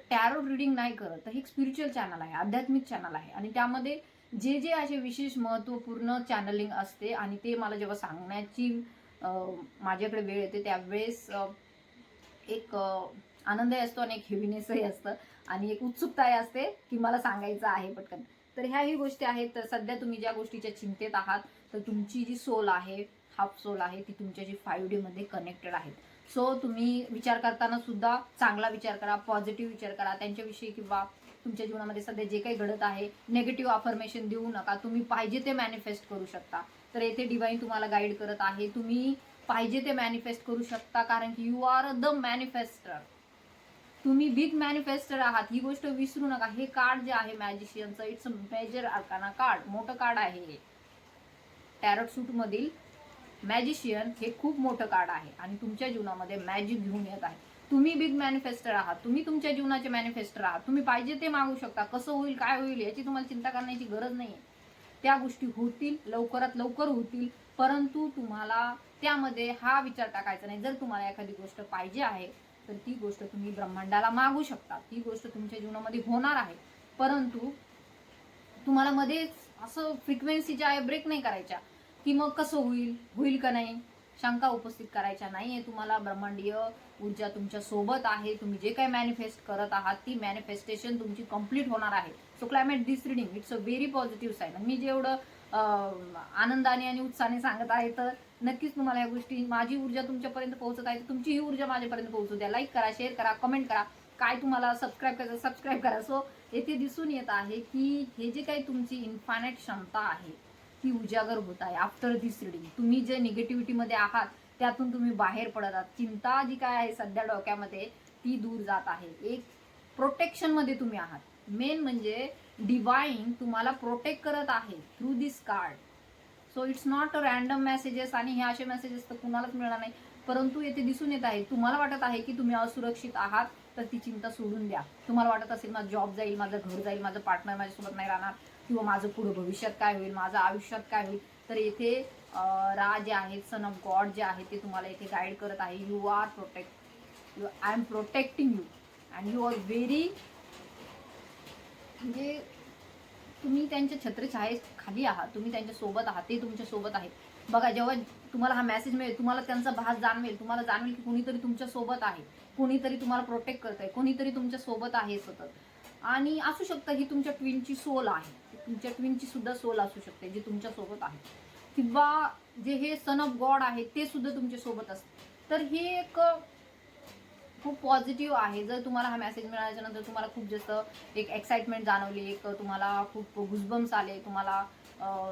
टॅरोट रिडिंग नाही करत. तर हे एक स्पिरिच्युअल चॅनल आहे, आध्यात्मिक चॅनल आहे आणि त्यामध्ये जे जे असे विशेष महत्त्वपूर्ण चॅनलिंग असते आणि ते मला जेव्हा सांगण्याची माझ्याकडे वेळ येते त्यावेळेस एक आनंदही असतो आणि एक हेवीनेसही असतं आणि एक उत्सुकताही असते की मला सांगायचं आहे पटकन. तर ह्याही गोष्टी आहेत. तर सध्या तुम्ही ज्या गोष्टीच्या चिंतेत आहात, तर तुमची जी सोल आहे, हाफ सोल आहे, ती तुमच्याशी 5D मध्ये कनेक्टेड आहेत. सो तुम्ही विचार करताना सुद्धा चांगला विचार करा, पॉझिटिव्ह विचार करा त्यांच्याविषयी, किंवा तुमच्या जीवनामध्ये सध्या जे काही घडत आहे नेगेटिव्ह अफर्मेशन देऊ नका. तुम्ही पाहिजे ते मॅनिफेस्ट करू शकता. तर येथे डिव्हाइन तुम्हाला गाईड करत आहे. तुम्ही पाहिजे ते मॅनिफेस्ट करू शकता, कारण की यू आर द मॅनिफेस्टर. तुम्ही बिग मॅनिफेस्टर आहात. ही गोष्ट विसरू नका. हे कार्ड जे आहे मॅजिशियनचं, इट्स मेजर आर्काना कार्ड, मोठं कार्ड आहे. टॅरोट सूट मधील मॅजिशियन हे खूप मोठं कार्ड आहे आणि तुमच्या जीवनामध्ये मॅजिक घेऊन येत आहे. तुम्ही बिग मॅनिफेस्टर आहात. तुम्ही तुमच्या जीवनाचे मॅनिफेस्टर आहात. तुम्ही पाहिजे ते मागू शकता. कसं होईल, काय होईल याची तुम्हाला चिंता करण्याची गरज नाही. त्या गोष्टी होतील, लवकरात लवकर होतील. परंतु तुम्हाला त्यामध्ये हा विचार टाकायचा नाही. जर तुम्हाला एखादी गोष्ट पाहिजे आहे तर ती गोष्ट तुम्ही ब्रह्मांडाला मागू शकता, ती गोष्ट तुमच्या जीवनामध्ये होणार आहे. परंतु तुम्हाला मध्येच असं फ्रिक्वेन्सी ज्या आहे ब्रेक नाही करायच्या, की मग कसं होईल, होईल का नाही, शंका उपस्थित करायच्या नाहीये. तुम्हाला ब्रह्मांडीय ऊर्जा तुमच्या सोबत आहे. तुम्ही जे काही मॅनिफेस्ट करत आहात ती मॅनिफेस्टेशन तुमची कंप्लीट होणार आहे. So climate this reading it's a very positive sign. मी जेवढं आनंदाने आणि उत्साहाने सांगत आहे तर नक्कीच तुम्हाला या गोष्टी, माझी ऊर्जा तुमच्यापर्यंत पोहोचत आहे, तुमची ही ऊर्जा माझ्यापर्यंत पोहोचू द्या. लाईक करा, शेअर करा, कमेंट करा. काय तुम्हाला सबस्क्राईब करायचं सबस्क्राईब करा. सो येथे दिसून येत आहे की हे जे काही तुमची इन्फायनाईट क्षमता आहे ती उजागर होत आहे आफ्टर दिस रिडिंग. तुम्ही जे निगेटिव्हिटीमध्ये आहात त्यातून तुम्ही बाहेर पडत आहात. चिंता जी काय आहे सध्या डोक्यामध्ये ती दूर जात आहे. एक प्रोटेक्शनमध्ये तुम्ही आहात. मेन म्हणजे डिवाइन तुम्हाला प्रोटेक्ट करत आहे through this card. So it's not a random messages, आणि हे असे मेसेजेस तर कुणालाच मिळणार नाही. परंतु येथे दिसून येत आहे तुम्हाला वाटत आहे की तुम्ही असुरक्षित आहात तर ती चिंता सोडून द्या. तुम्हाला वाटत असेल माझं जॉब जाईल, माझं घर जाईल, माझं पार्टनर माझ्यासोबत नाही राहणार, किंवा माझं पुढे भविष्यात काय होईल, माझं आयुष्यात काय होईल, तर येथे रा जे आहेत, सन ऑफ गॉड जे आहे ते तुम्हाला इथे गाईड करत आहे. You are protect, I am protecting you and you are very, म्हणजे तुम्ही त्यांच्या छत्रछाये खाली आहात, तुम्ही त्यांच्या सोबत आहात, ते तुमच्या सोबत आहेत. बघा जेव्हा तुम्हाला हा मेसेज मिळेल तुम्हाला त्यांचा भास जाणवेल, तुम्हाला जाणवेल की कोणीतरी तुमच्या सोबत आहे, कोणीतरी तुम्हाला प्रोटेक्ट करत आहे, कोणीतरी तुमच्या सोबत आहे सतत. आणि असू शकतं ही तुमच्या ट्विनची सोल आहे, तुमच्या ट्विनची सुद्धा सोल असू शकते जी तुमच्या सोबत आहे, किंवा जे हे सन ऑफ गॉड आहे ते सुद्धा तुमच्या सोबत असते. तर हे एक खूप पॉझिटिव्ह आहे. जर तुम्हाला हा मेसेज मिळाल्याच्या नंतर तुम्हाला खूप जास्त एक एक्साइटमेंट जाणवली, एक तुम्हाला खूप गुजबम्स आले, तुम्हाला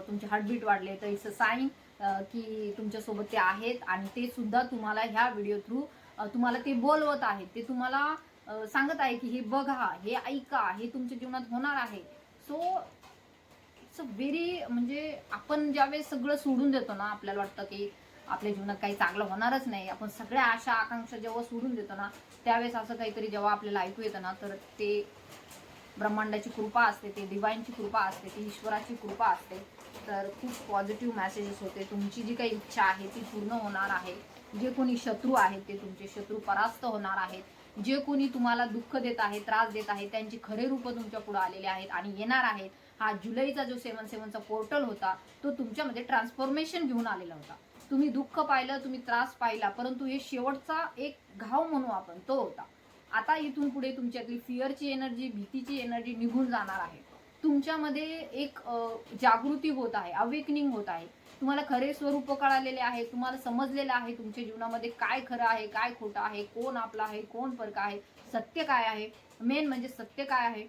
तुमचे हार्टबीट वाढले, तर इट्स अ साईन की तुमच्यासोबत ते आहेत आणि ते सुद्धा तुम्हाला ह्या व्हिडिओ थ्रू तुम्हाला ते बोलवत आहेत. ते तुम्हाला सांगत आहे की हे बघा, हे ऐका, हे तुमच्या जीवनात होणार आहे. सो इट्स अ व्हेरी, म्हणजे आपण ज्यावेळेस सगळं सोडून देतो ना, आपल्याला वाटतं की आपल्या जीवनात काही चांगलं होणारच नाही, आपण सगळ्या आशा आकांक्षा जेव्हा सोडून देतो ना, त्यावेळेस असं काहीतरी जेव्हा आपल्याला ऐकू येतं ना, तर ते ब्रह्मांडाची कृपा असते, ते डिवाइनची कृपा असते, ती ईश्वराची कृपा असते. तर खूप पॉझिटिव्ह मेसेजेस होते. तुमची जी काही इच्छा आहे ती पूर्ण होणार आहे. जे कोणी शत्रू आहेत ते तुमचे शत्रू परास्त होणार आहेत. जे कोणी तुम्हाला दुःख देत आहे, त्रास देत आहे, त्यांची खरे रूप तुमच्या पुढे आलेले आहेत आणि येणार आहेत. हा जुलैचा जो 7/7चा पोर्टल होता तो तुमच्यामध्ये ट्रान्सफॉर्मेशन घेऊन आलेला होता. तुम्ही दुःख पाहिलं, तुम्ही त्रास पाहिला, परंतु हे शेवटचा एक घाव म्हणू आपण तो होता. आता इथून पुढे तुमच्यातली फिअरची एनर्जी, भीतीची एनर्जी निघून जाणार आहे. तुमच्यामध्ये एक जागृती होत आहे, अवेकनिंग होत आहे. तुम्हाला खरे स्वरूप कळालेले आहे, तुम्हाला समजलेलं आहे तुमच्या जीवनामध्ये काय खरं आहे, काय खोटं आहे, कोण आपलं आहे, कोण परका आहे, सत्य काय आहे. मेन म्हणजे सत्य काय आहे.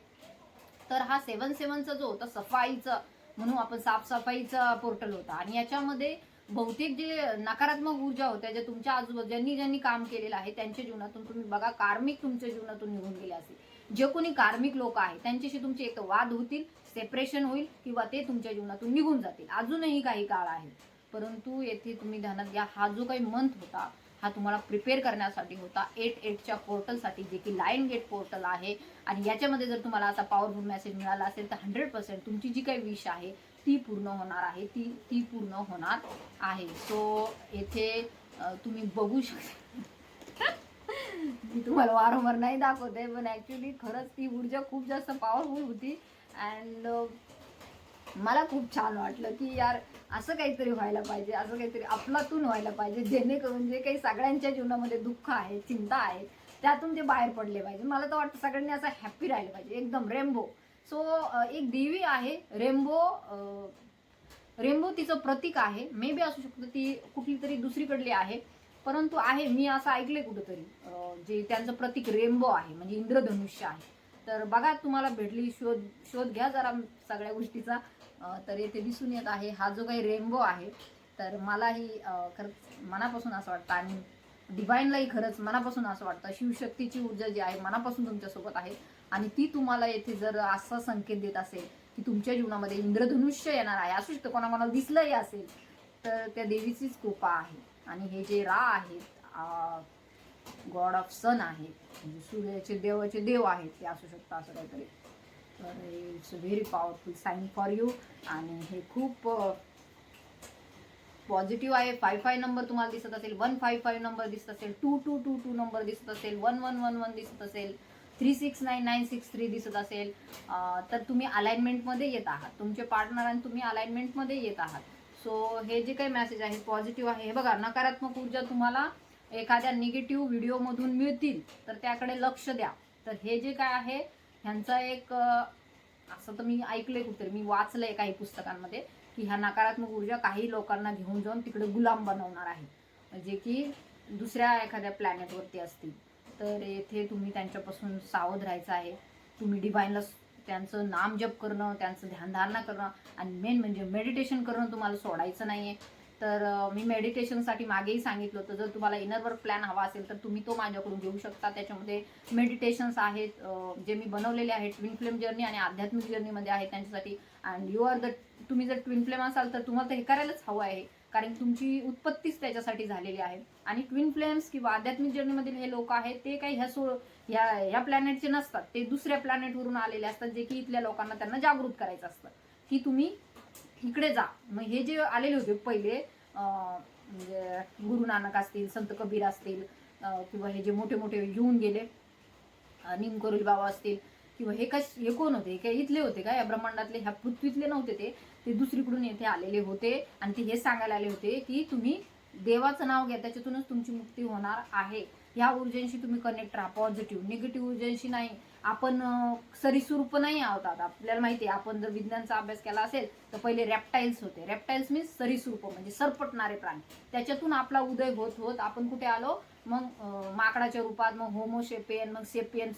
तर हा 7/7चा जो होता सफाईचा म्हणून आपण साफसफाईचा पोर्टल होता, आणि याच्यामध्ये बहुतेक जे नकारात्मक ऊर्जा होत्या ज्या तुमच्या आजूबाजू ज्यांनी ज्यांनी काम केलेलं आहे त्यांच्या जीवनातून तुम्ही बघा कार्मिक तुमच्या जीवनातून निघून गेले असेल. जे कोणी कार्मिक लोक आहेत त्यांच्याशी तुमचे एक वाद होतील, सेपरेशन होईल, किंवा ते तुमच्या जीवनातून निघून जातील. अजूनही काही काळ आहे, परंतु येथे तुम्ही ध्यानात घ्या, हा जो काही मंथ होता हा तुम्हाला प्रिपेअर करण्यासाठी होता 8/8च्या पोर्टलसाठी, जे की लाईन गेट पोर्टल आहे. आणि याच्यामध्ये जर तुम्हाला असा पॉवरफुल मेसेज मिळाला असेल तर 100% तुमची जी काही विश आहे ती पूर्ण होणार आहे, ती पूर्ण होणार आहे. सो येथे तुम्ही बघू शकता मी तुम्हाला वारंवार नाही दाखवते, पण ॲक्च्युली खरंच ती ऊर्जा खूप जास्त पॉवरफुल होती. अँड मला खूप छान वाटलं की यार असं काहीतरी व्हायला पाहिजे, असं काहीतरी अफलातून व्हायला पाहिजे, जेणेकरून जे काही सगळ्यांच्या जीवनामध्ये दुःख आहे, चिंता आहे, त्यातून ते बाहेर पडले पाहिजे. मला तर वाटतं सगळ्यांनी असं हॅप्पी राहिलं पाहिजे, एकदम रेनबो. सो एक देवी आहे रेनबो, रेनबो तिचं प्रतीक आहे. मे बी असू शकतं ती कुठली तरी दुसरीकडली आहे, परंतु आहे, मी असं ऐकलंय कुठंतरी जे त्यांचं प्रतीक रेनबो आहे, म्हणजे इंद्रधनुष्य आहे. तर बघा तुम्हाला भेटली, शोध घ्या जरा सगळ्या गोष्टीचा. तर येथे दिसून येत आहे हा जो काही रेनबो आहे. तर मलाही खरंच मनापासून असं वाटतं, आणि डिवाइनलाही खरंच मनापासून असं वाटतं, शिवशक्तीची ऊर्जा जी आहे मनापासून तुमच्यासोबत आहे. आणि ती तुम्हाला येथे जर असा संकेत देत असेल की तुमच्या जीवनामध्ये इंद्रधनुष्य येणार आहे, असू शकतं कोणाकोणाला दिसलंही असेल, तर त्या देवीचीच कृपा आहे. आणि हे जे रा आहेत, गॉड ऑफ सन आहेत, म्हणजे सूर्याचे देवाचे देव आहेत, ते असू शकतं असं काहीतरी. तर it's a very powerful sign for you. आणि हे खूप पॉझिटिव्ह आहे. 55 नंबर तुम्हाला दिसत असेल, 155 नंबर दिसत असेल, 2222 नंबर दिसत असेल, 1111 दिसत असेल, 369963 दिसत असेल, तर तुम्ही अलाइनमेंटमध्ये येत आहात. तुमचे पार्टनर आणि तुम्ही अलाइनमेंटमध्ये येत आहात. सो हे जे काही मेसेज आहे पॉझिटिव्ह आहे. हे बघा, नकारात्मक ऊर्जा तुम्हाला एखाद्या निगेटिव्ह व्हिडिओमधून मिळतील, तर त्याकडे लक्ष द्या. तर हे जे काय आहे ह्यांचा एक असं तर मी ऐकलंय कुठेतरी, मी वाचलंय काही पुस्तकांमध्ये, की ह्या नकारात्मक ऊर्जा काही लोकांना घेऊन जाऊन तिकडे गुलाम बनवणार आहे, जे की दुसऱ्या एखाद्या प्लॅनेटवरती असतील. तर येथे तुम्ही त्यांच्यापासून सावध राहायचं आहे. तुम्ही डिवाईनला त्यांचं नाम जप करणं, त्यांचं ध्यानधारणा करणं आणि मेन म्हणजे मेडिटेशन करणं तुम्हाला सोडायचं नाही आहे. तर मी मेडिटेशनसाठी मागेही सांगितलं होतं, जर तुम्हाला इनर वर्क प्लॅन हवा असेल तर तुम्ही तो माझ्याकडून घेऊ शकता. त्याच्यामध्ये मेडिटेशन्स आहेत जे मी बनवलेले आहेत, ट्विन फ्लेम जर्नी आणि आध्यात्मिक जर्नीमध्ये आहेत त्यांच्यासाठी. अँड यू आर द, तुम्ही जर ट्विन फ्लेम असाल तर तुम्हाला तर हे करायलाच हवं आहे, कारण तुमची उत्पत्तीच त्याच्यासाठी झालेली आहे. आणि ट्विन फ्लेम्स किंवा आध्यात्मिक जर्नीमधील हे लोक आहेत ते काही ह्या प्लॅनेटचे नसतात, ते दुसऱ्या प्लॅनेटवरून आलेले असतात, जे की इथल्या लोकांना त्यांना जागृत करायचं असतं की तुम्ही इकडे जा. मग हे जे आलेले होते पहिले म्हणजे गुरु नानक असतील, संत कबीर असतील, किंवा हे जे मोठे मोठे येऊन गेले निमकरोली बाबा असतील, किंवा हे कोण होते, काय इथले होते का, या ब्रह्मांडातले, ह्या पृथ्वीतले नव्हते, ते दुसरीकडून येथे आलेले होते. आणि ते हे सांगायला आले होते की तुम्ही देवाचं नाव घ्या, त्याच्यातूनच तुमची मुक्ती होणार आहे. ह्या ऊर्जांशी तुम्ही कनेक्ट राहा, पॉझिटिव्ह. निगेटिव्ह ऊर्जांशी नाही. आपण सरीसृप नाही आहोत. आता आपल्याला माहिती आहे, आपण जर विज्ञानचा अभ्यास केला असेल तर पहिले रॅप्टाईल्स होते. रॅप्टाईल्स मीन्स सरीसृप, म्हणजे सरपटणारे प्राणी. त्याच्यातून आपला उदय होत होत आपण कुठे आलो, मग माकडाच्या रूपात, मग होमोसेपियन, मग सेपियन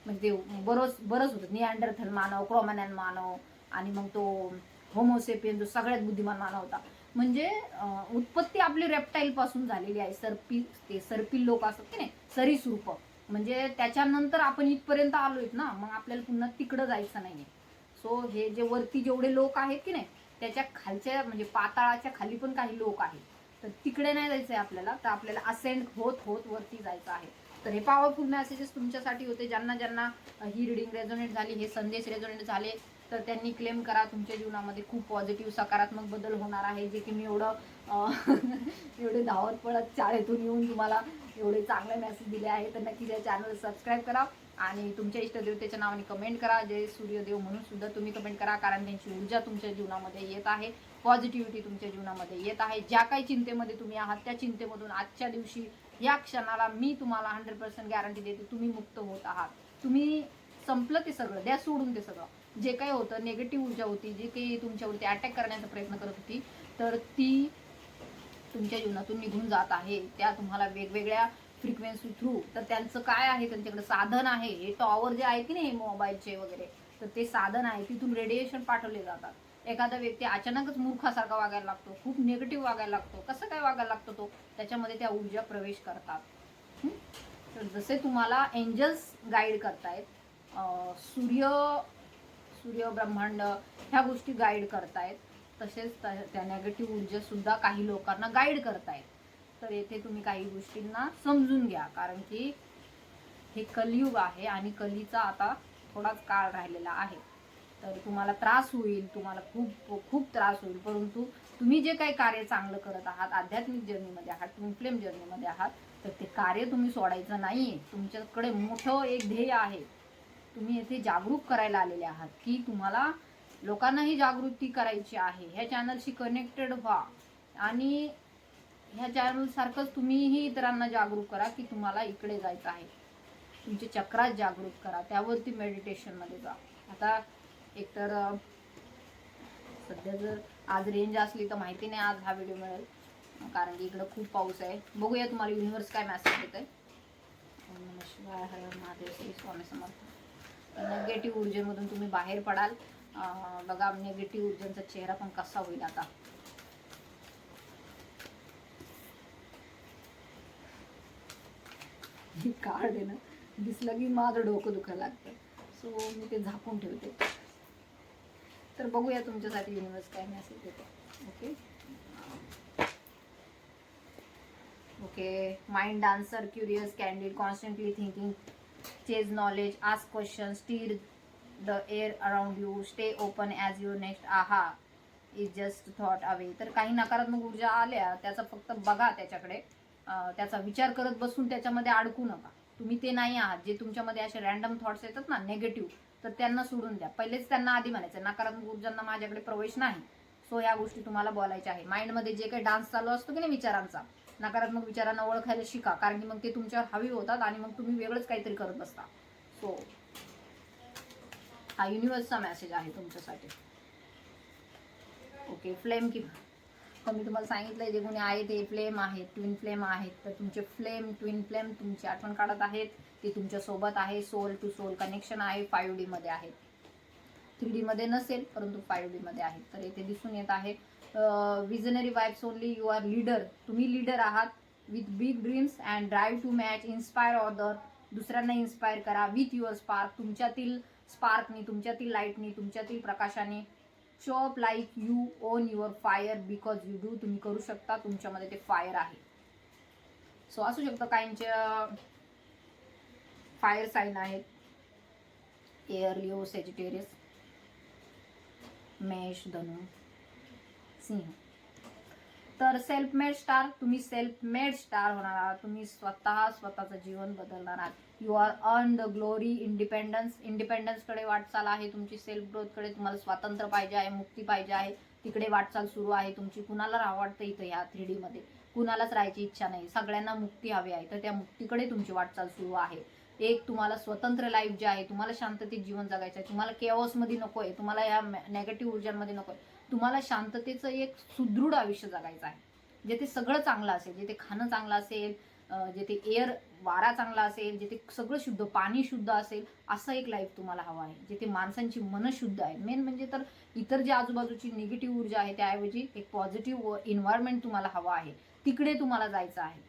म्हणजे बरंच होतं. निअँडरथल मानव, क्रोमॅन्यन मानव, आणि मग तो होमोसेपियन जो सगळ्यात बुद्धिमान मानव होता. म्हणजे उत्पत्ती आपली रेप्टाईल पासून झालेली आहे. सर्पी लोक असतात की नाही, सरीसृप. म्हणजे त्याच्यानंतर आपण इथपर्यंत आलोय ना, मग आपल्याला पुन्हा तिकडं जायचं नाहीये. सो हे जे वरती जेवढे लोक आहेत की नाही, त्याच्या खालच्या म्हणजे पाताळाच्या खाली पण काही लोक आहेत. तर तिकडे नाही जायचंय आपल्याला, तर आपल्याला असेंड होत होत वरती जायचं आहे. तर हे पॉवरफुल मेसेजेस तुमच्यासाठी होते. ज्यांना ज्यांना ही रिडिंग रेझोनेट झाली, हे संदेश रेझोनेट झाले, तर त्यांनी क्लेम करा. तुमच्या जीवनामध्ये खूप पॉझिटिव्ह सकारात्मक बदल होणार आहे, जे की मी एवढं एवढे धावत पळत शाळेतून येऊन तुम्हाला एवढे चांगले मेसेज दिले आहे. तर नक्की या चॅनल सबस्क्राईब करा आणि तुमच्या इष्टदेवतेच्या नावाने कमेंट करा. जय सूर्यदेव म्हणून सुद्धा तुम्ही कमेंट करा, कारण त्यांची ऊर्जा तुमच्या जीवनामध्ये येत आहे, पॉझिटिव्हिटी तुमच्या जीवनामध्ये येत आहे. ज्या काही चिंतेमध्ये तुम्ही आहात, त्या चिंतेमधून आजच्या दिवशी या क्षणाला मी तुम्हाला 100% गॅरंटी देते, तुम्ही मुक्त होत आहात. तुम्ही संपलं ते सगळं, द्या सोडून ते सगळं. जे काही होतं नेगेटिव्ह ऊर्जा होती, जी काही तुमच्यावरती अटॅक करण्याचा प्रयत्न करत होती, तर ती तुमच्या जीवनातून निघून जात आहे. त्या तुम्हाला वेगवेगळ्या फ्रिक्वेन्सी थ्रू, तर त्यांचं काय आहे, त्यांच्याकडे साधन आहे. हे टॉवर जे आहे की नाही मोबाईलचे वगैरे, तर ते साधन आहे, तिथून रेडिएशन पाठवले जातात. एखादा व्यक्ती अचानकच मूर्खासारखा वागायला लागतो, खूप निगेटिव्ह वागायला लागतो. कसं काय वागायला लागतो तो, त्याच्यामध्ये त्या ऊर्जा प्रवेश करतात. तर जसे तुम्हाला एंजल्स गाईड करतायत, सूर्य ब्रह्मांड ह्या गोष्टी गाईड करतायत, तसेच त्या नेगेटिव्ह ऊर्जा सुद्धा काही लोकांना गाईड करतायत. तर येथे तुम्ही काही गोष्टींना समजून घ्या, कारण की हे कलियुग आहे आणि कलीचा आता थोडाच काळ राहिलेला आहे. तर तुम्हाला त्रास होईल, तुम्हाला खूप खूप त्रास होईल, परंतु तुम्ही जे काही कार्य चांगलं करत आहात, आध्यात्मिक जर्नीमध्ये आहात, ट्विन फ्लेम जर्नीमध्ये आहात, तर ते कार्य तुम्ही सोडायचं नाही. तुमच्याकडे मोठं एक ध्येय आहे. तुम्ही येथे जागरूक करायला आलेले आहात, की तुम्हाला लोकांनाही जागृती करायची आहे. ह्या चॅनलशी कनेक्टेड व्हा आणि ह्या चॅनल सारखंच तुम्हीही इतरांना जागरूक करा, की तुम्हाला इकडे जायचं आहे. तुमचे चक्रात जागृत करा, त्यावरती मेडिटेशनमध्ये जा. आता एकतर सध्या जर आज रेंज असली तर माहिती नाही आज हा व्हिडिओ मिळेल, कारण की इकडं खूप पाऊस आहे. बघूया तुम्हाला युनिव्हर्स काय मेसेज देत आहे. ओम नमः शिवाय, हर हर महादेव, श्री स्वामी समर्थ. नेगेटिव्ह ऊर्जेमधून तुम्ही बाहेर पडाल. बघा नेगेटिव्ह ऊर्जांचा चेहरा पण कसा होईल आता. हे कार्ड आहे ना, दिसलं की माझं डोकं दुखायला लागतं. सो मी ते झाकून ठेवते. तर बघूया तुमच्यासाठी युनिव्हर्स काय मेसेज देतो. Okay. Mind dancer, curious, candid, constantly thinking, chase knowledge, ask question, stir the air around you, stay open as your next आहा इज जस्ट थॉट अवे. तर काही नकारात्मक ऊर्जा आल्या त्याचा फक्त बघा त्याच्याकडे, त्याचा विचार करत बसून त्याच्यामध्ये अडकू नका. तुम्ही ते नाही आहात. जे तुमच्यामध्ये असे रॅन्डम थॉट्स येतात ना नेगेटिव्ह, तर त्यांना सोडून द्या. पहिलेच त्यांना आधी म्हणायचं नकारात्मक ऊर्जांना माझ्याकडे प्रवेश नाही. सो ह्या गोष्टी तुम्हाला बोलायच्या आहे. माइंडमध्ये जे काही डान्स चालू असतो की नाही विचारांचा, नकारात्मक विचारांना ओळखायला शिका, कारण की मग ते तुमच्यावर हवी होतात आणि मग तुम्ही वेगळंच काहीतरी करत बसता. सो हा युनिव्हर्सचा मेसेज आहे तुमच्यासाठी. ओके, फ्लेम की तर मी तुम्हाला सांगितलंय जे कोणी आहे ते फ्लेम आहेत, ट्विन फ्लेम आहेत. तर तुमचे फ्लेम, ट्विन फ्लेम तुमची आठवण काढत आहेत. ते तुमच्यासोबत आहे. सोल टू सोल कनेक्शन आहे. 5D मध्ये आहेत. 3D मध्ये नसेल परंतु 5D मध्ये आहेत. तर इथे दिसून येत आहे visionary vibes only. You are leader. तुम्ही लीडर आहात with big dreams and drive to match, inspire other. दुसऱ्यांना इन्स्पायर करा विथ युअर स्पार्क. तुमच्यातील स्पार्कनी, तुमच्यातील लाईटनी, तुमच्यातील प्रकाशाने. Show up like you own your fire because you do. तुम्ही करू शकता, तुमच्यामध्ये ते फायर आहे. सो असू शकतं काहींच्या फायर साईन आहेत. एअर, लिओ, सेजिटेरियस, मेष, धनु, सिंह. तर सेल्फ मेड स्टार, तुम्ही सेल्फ मेड स्टार होणार आहात. तुम्ही स्वतःचं जीवन बदलणार आहात. You are earn the glory. इंडिपेंडन्सकडे वाटचाल आहे तुमची. सेल्फ ग्रोथकडे. तुम्हाला स्वातंत्र्य पाहिजे आहे, मुक्ती पाहिजे आहे, तिकडे वाटचाल सुरू आहे तुमची. कुणाला वाटतं इथं ह्या 3D मध्ये कुणालाच राहायची इच्छा नाही, सगळ्यांना मुक्ती हवी आहे. तर त्या मुक्तीकडे तुमची वाटचाल सुरू आहे. एक तुम्हाला स्वतंत्र लाईफ जे आहे, तुम्हाला शांततेत जीवन जगायचं आहे. तुम्हाला केओसमध्ये नको आहे, तुम्हाला या नेगेटिव्ह ऊर्जांमध्ये नको आहे. तुम्हाला शांततेचं एक सुदृढ आयुष्य जगायचं आहे, जेथे सगळं चांगलं असेल, जेथे खाणं चांगलं असेल, जेथे एअर वारा चांगला असेल, जेथे सगळं शुद्ध, पाणी शुद्ध असेल, असं एक लाईफ तुम्हाला हवं आहे. जेथे माणसांची मन शुद्ध आहे. मेन म्हणजे तर इतर जे आजूबाजूची निगेटिव्ह ऊर्जा आहे त्याऐवजी एक पॉझिटिव्ह एन्व्हायरमेंट तुम्हाला हवं आहे. तिकडे तुम्हाला जायचं आहे.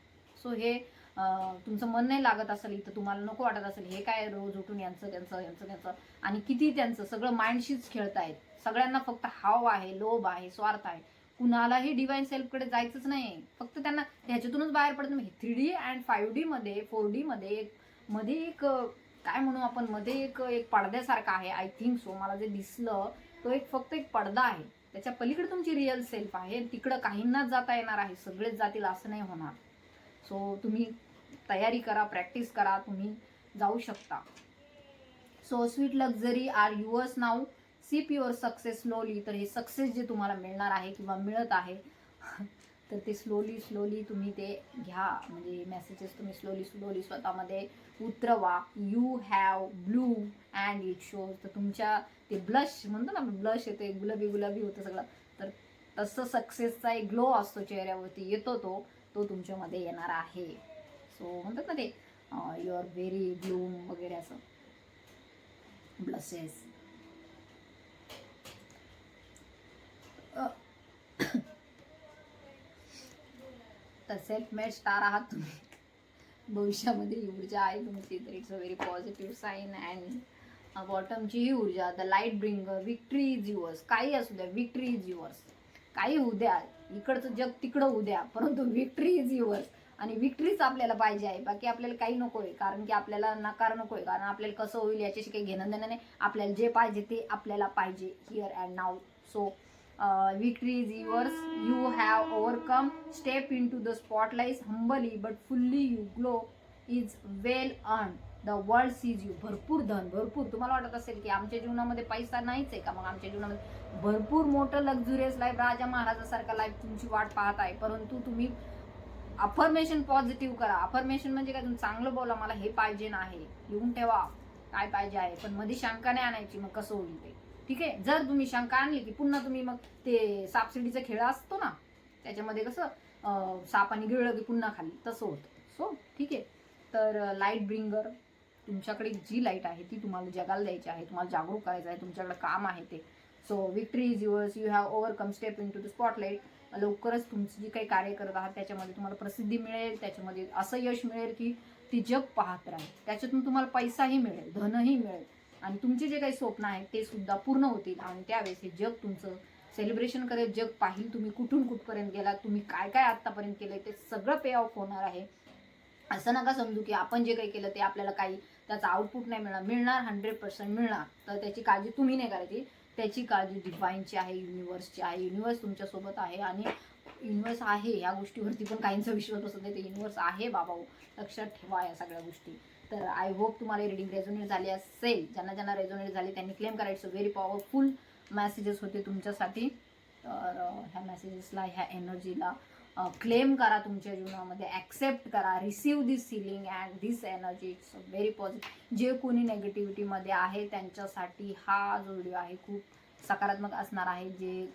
सो हे तुमचं मन नाही लागत असेल इथं, तुम्हाला नको वाटत असेल हे काय रोज उठून यांचं त्यांचं आणि किती त्यांचं सगळं माइंडशीच खेळतायत. सगळ्यांना फक्त हाव आहे, लोभ आहे, स्वार्थ आहे. कुणालाही डिवाइन सेल्फकडे जायचंच नाही. फक्त त्यांना ह्याच्यातूनच बाहेर पडत नाही. 3D अँड 5D मध्ये 4D मध्ये मध्ये एक काय म्हणू आपण, मध्ये एक पडद्यासारखा आहे. आय थिंक सो, मला जे दिसलं तो एक फक्त एक पडदा आहे. त्याच्या पलीकडे तुमची रिअल सेल्फ आहे. तिकडं काहींनाच जाता येणार आहे, सगळेच जातील असं नाही होणार. सो तुम्ही तयारी करा, प्रॅक्टिस करा, तुम्ही जाऊ शकता. So sweet luxury are yours now. Sip your success slowly. तर हे सक्सेस जे तुम्हाला मिळणार आहे किंवा मिळत आहे तर ते स्लोली तुम्ही ते घ्या. म्हणजे मेसेजेस तुम्ही स्लोली स्वतःमध्ये उतरवा. You have blue and it shows. तर तुमच्या ते ब्लश म्हणतो ना, ब्लश येते, गुलाबी होतं सगळं. तर तसं सक्सेसचा एक ग्लो असतो चेहऱ्यावरती, येतो तो तुमच्यामध्ये येणार आहे. सो म्हणतात ना ते यू आर व्हेरी ब्लूम वगैरे असं ब्लशेस. तर सेल्फ मेड स्टार आहात तुम्ही. भविष्यामध्ये ही ऊर्जा आहे तुमची. तर it's a very positive sign. And बॉटमची ही ऊर्जा, the light bringer, victory is yours. काही असू द्या, विक्ट्री इज युअर्स. काही होऊ द्या, इकडचं जग तिकडं होऊ द्या, परंतु विक्ट्री इज युअर्स. आणि विक्ट्रीच आपल्याला पाहिजे आहे. बाकी आपल्याला काही नको आहे, कारण की आपल्याला नकार नको आहे. कारण आपल्याला कसं होईल याच्याशी काही घेणं देणं नाही. आपल्याला जे पाहिजे ते आपल्याला पाहिजे here and now. So victory is yours. You have overcome. Step into the spotlight humbly but fully. You glow is well earned. The world sees you. भरपूर धन, भरपूर. तुम्हाला वाटत असेल की आमच्या जीवनामध्ये पैसा नाहीच आहे का? मग आमच्या जीवनामध्ये भरपूर मोठं लक्झुरियस लाईफ, राजा महाराजासारखा लाईफ तुमची वाट पाहत आहे. परंतु तुम्ही अफर्मेशन पॉझिटिव्ह करा. अफर्मेशन म्हणजे काय, तुम्ही चांगलं बोला, मला हे पाहिजे नाही, लिहून ठेवा काय पाहिजे आहे, पण मध्ये शंका नाही आणायची. मग कसं होईल ते, ठीक आहे. जर तुम्ही शंका आणली की पुन्हा तुम्ही मग ते सापशिडीचा खेळ असतो ना, त्याच्यामध्ये कसं सापाने गिळलं की पुन्हा खाली, तसं होतं. सो ठीक आहे. तर लाईट ब्रिंगर, तुमच्याकडे जी लाईट आहे ती तुम्हाला जगाला द्यायची आहे, तुम्हाला जागरूक करायचं आहे, तुमच्याकडे काम आहे ते. So victory is yours. You have overcome. Step into the spotlight. लवकरच तुमची जी काही कार्य करत आहात त्याच्यामध्ये तुम्हाला प्रसिद्धी मिळेल, त्याच्यामध्ये असं यश मिळेल की ती जग पाहत राहील. त्याच्यातून तुम्हाला पैसाही मिळेल, धनही मिळेल, आणि तुमचे जे काही स्वप्न आहेत ते सुद्धा पूर्ण होतील. आणि त्यावेळेस हे जग तुमचं सेलिब्रेशन करेल, जग पाहिल तुम्ही कुठून कुठपर्यंत गेलात, तुम्ही काय काय आत्तापर्यंत केलंय, ते सगळं पे ऑफ होणार आहे. असं नका समजू की आपण जे काही केलं ते आपल्याला काही त्याचा आउटपुट नाही मिळणार 100% मिळणार. तर त्याची काळजी तुम्ही नाही करायची, त्याची काळजी डिव्हाइनची आहे, युनिव्हर्सची आहे. युनिव्हर्स तुमच्यासोबत आहे आणि युनिव्हर्स आहे ह्या गोष्टीवरती पण काहींचा विश्वास बसत नाही, ते युनिव्हर्स आहे बाबा, लक्षात ठेवा या सगळ्या गोष्टी. तर आय होप तुम्हाला रिडिंग रेझोनेट झाली असेल. ज्यांना ज्यांना रेझोनेट झाली त्यांनी क्लेम करायचं. व्हेरी पॉवरफुल मेसेजेस होते तुमच्यासाठी. तर ह्या मेसेजेसला, ह्या एनर्जीला क्लेम करा तुमच्या जीवनामध्ये, ॲक्सेप्ट करा, receive this healing and this energy. It's very positive. जे कोणी नेगेटिव्हिटीमध्ये आहे त्यांच्यासाठी हा जो व्हिडिओ आहे खूप सकारात्मक असणार आहे. जे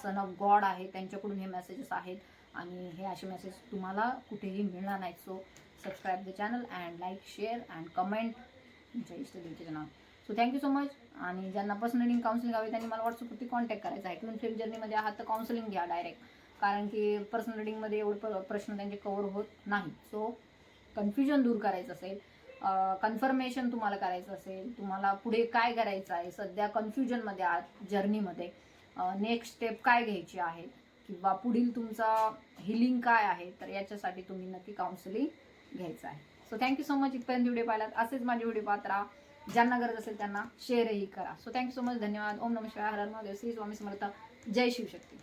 सन ऑफ गॉड आहे त्यांच्याकडून हे मेसेजेस आहेत आणि हे असे मेसेज तुम्हाला कुठेही मिळणार नाहीत. So subscribe the channel and like, share and comment तुमच्या इष्टदेवतेचं नाव. So thank you so much. आणि ज्यांना पर्सनल रिडिंग काउन्सिलिंग हवी त्यांनी मला व्हॉट्सअपवरती कॉन्टॅक्ट करायचा आहे. ट्विन फ्लेम जर्नीमध्ये आहात तर काउन्सिलिंग घ्या डायरेक्ट, कारण की पर्सनल रिडिंगमध्ये एवढे प्रश्न त्यांचे कव्हर होत नाही. सो कन्फ्युजन दूर करायचं असेल, कन्फर्मेशन तुम्हाला करायचं असेल, तुम्हाला पुढे काय करायचं आहे, सध्या कन्फ्युजनमध्ये आहात जर्नीमध्ये, नेक्स्ट स्टेप काय घ्यायची आहे किंवा पुढील तुमचा हिलिंग काय आहे, तर याच्यासाठी तुम्ही नक्की काउन्सिलिंग घ्यायचं आहे. So thank you so much. इथपर्यंत व्हिडिओ पाहिलात. असेच माझे व्हिडिओ पाहत राहा. ज्यांना गरज असेल त्यांना शेअरही करा. So thank you so much. धन्यवाद. ओम नमः शिवाय. हर हर महादेव. श्री स्वामी समर्थ. जय शिवशक्ती.